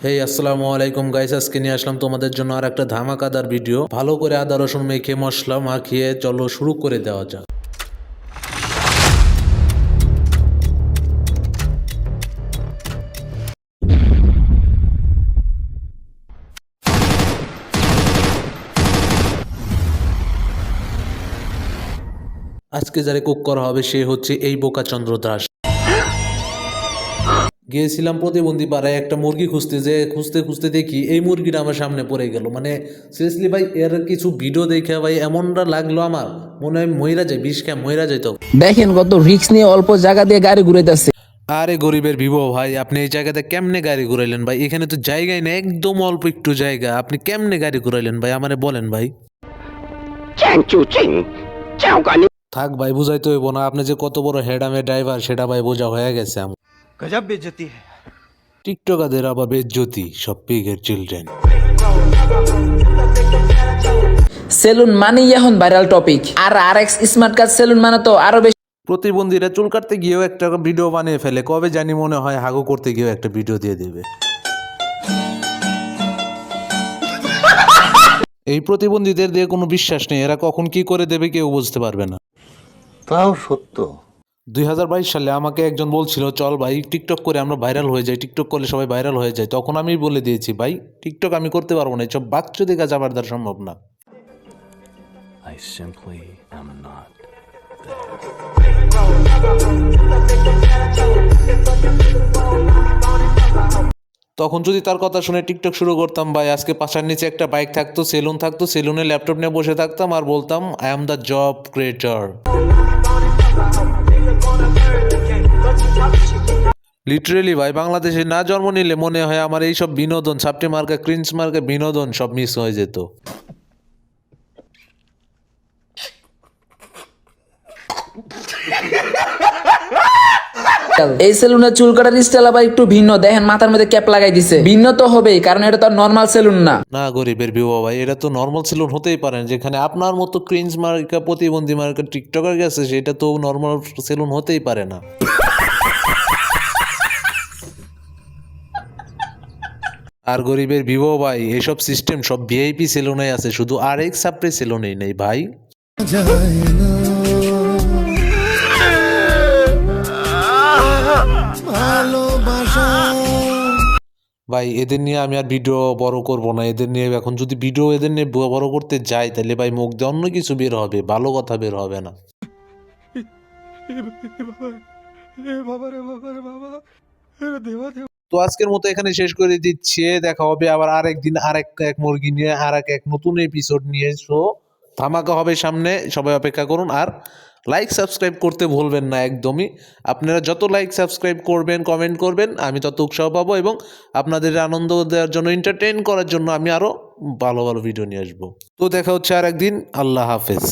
হেই আসসালামু আলাইকুম গাইস, আজকে নিয়ে আসলাম তোমাদের জন্য আর একটা ধামাকাদার ভিডিও। ভালো করে আদা রসুন মেখে মশলা মাখিয়ে চলো শুরু করে দেওয়া যাক। আজকে যারে কুক করা হবে সে হচ্ছে এই বোকাচন্দ্র দাস। গিয়েছিলাম প্রতিবন্ধী পাড়ায় একটা মুরগি খুঁজতে, যে খুঁজতে খুঁজতে দেখি এই মুরগিটা আমার সামনে পড়ে গেল। মানে সিরিয়াসলি ভাই, এর কিছু ভিডিও দেখে ভাই এমনটা লাগলো আমার মনে হয় মইরা যায়, বিষ খেয়ে মইরা যায়। তো দেখেন কত রিস্ক নিয়ে অল্প জায়গা দিয়ে গাড়ি ঘুরাইতেছে। আরে গরিবের ভিভো ভাই, আপনি এই জায়গাতে কেমনে গাড়ি ঘুরাইলেন ভাই? এখানে তো জায়গাই নেই, একদম অল্প একটু জায়গা, আপনি কেমনে গাড়ি ঘুরাইলেন ভাই? আমারে বলেন ভাই। থাক ভাই, বুঝাইতে হইব না, আপনি যে কত বড় হেডামে ড্রাইভার সেটা ভাই বোঝা হয়ে গেছে আমার। गजब बेइज्जती है। টিকটকাদের আবার বেজ্জতি, সব পিগের চিলড্রেন। সেলুন মানেই এখন ভাইরাল টপিক, আর RX স্মার্ট কার্ড সেলুন মানে তো আরো বেশি। প্রতিবন্ধীরা চুল কাটতে গিয়েও একটা ভিডিও বানিয়ে ফেলে, কবে জানি মনে হয় হাগু করতে গিয়েও একটা ভিডিও দিয়ে দেবে। এই প্রতিবন্ধীদের দিয়ে কোনো বিশ্বাস নেই, এরা কখন কি করে দেবে কেউ বুঝতে পারবে না। তাও সত্য। 2022 সালে আমাকে একজন বলছিল, চল ভাই টিকটক করে আমরা ভাইরাল হয়ে যাই, টিকটক করলে সবাই ভাইরাল হয়ে যায়। তখন আমি বলে দিয়েছি, ভাই টিকটক আমি করতে পারবো না, এসব বাকচুদি কাজ আমার দ্বারা সম্ভব না। I simply am not. তখন যদি তার কথা শুনে টিকটক শুরু করতাম ভাই, আজকে পাশার নিচে একটা বাইক থাকতো, সেলুন থাকতো, সেলুনে ল্যাপটপ নিয়ে বসে থাকতাম আর বলতাম I am the job creator. Literally ভাই, বাংলাদেশে না জন্ম নিলে মনে হয় আমার এইসব বিনোদন, সাপটি মার্কা, ক্রিঞ্চ মার্কা বিনোদন সব মিস হয়ে যেত। এই সেলুনের চুল কাটার স্টাইল আবার একটু ভিন্ন। দেখেন মাথার মধ্যে ক্যাপ লাগাই দিছে। ভিন্ন তো হবেই, কারণ এটা তো নর্মাল সেলুন না। না গরিবের বিবাহ ভাই, এটা তো নর্মাল সেলুন হতেই পারে না। যেখানে আপনার মতো ক্রিঞ্জ মার্কা, প্রতিবন্ধী মার্কা টিকটকার গেছে, সেটা তো নর্মাল সেলুন হতেই পারে না। আর গরিবের বিবাহ ভাই, এসব সিস্টেম সব ভিআইপি সেলুনে আছে, শুধু RX সাপ্রে সেলুনেই নেই ভাই। ভাই এদের নিয়ে আমি আর ভিডিও বড় করব না। এদের নিয়ে এখন যদি ভিডিও এদের নিয়ে বড় করতে যাই, তাহলে ভাই মুখ দিয়ে অন্য কিছু বের হবে, ভালো কথা বের হবে না। তো আজকের মতো এখানে শেষ করে দিচ্ছি, দেখা হবে আবার আরেকদিন আরেক এক মুরগি নিয়ে, আর এক নতুন এপিসোড নিয়ে। সো ধামাকা হবে সামনে, সবাই অপেক্ষা করুন। আর লাইক সাবস্ক্রাইব করতে ভুলবেন না একদমই। আপনারা যত লাইক সাবস্ক্রাইব করবেন, কমেন্ট করবেন, আমি তত উৎসাহ পাবো এবং আপনাদের আনন্দ দেওয়ার জন্য, এন্টারটেইন করার জন্য আমি আরো ভালো ভালো ভিডিও নিয়ে আসবো। তো দেখা হচ্ছে আর একদিন। আল্লাহ হাফেজ।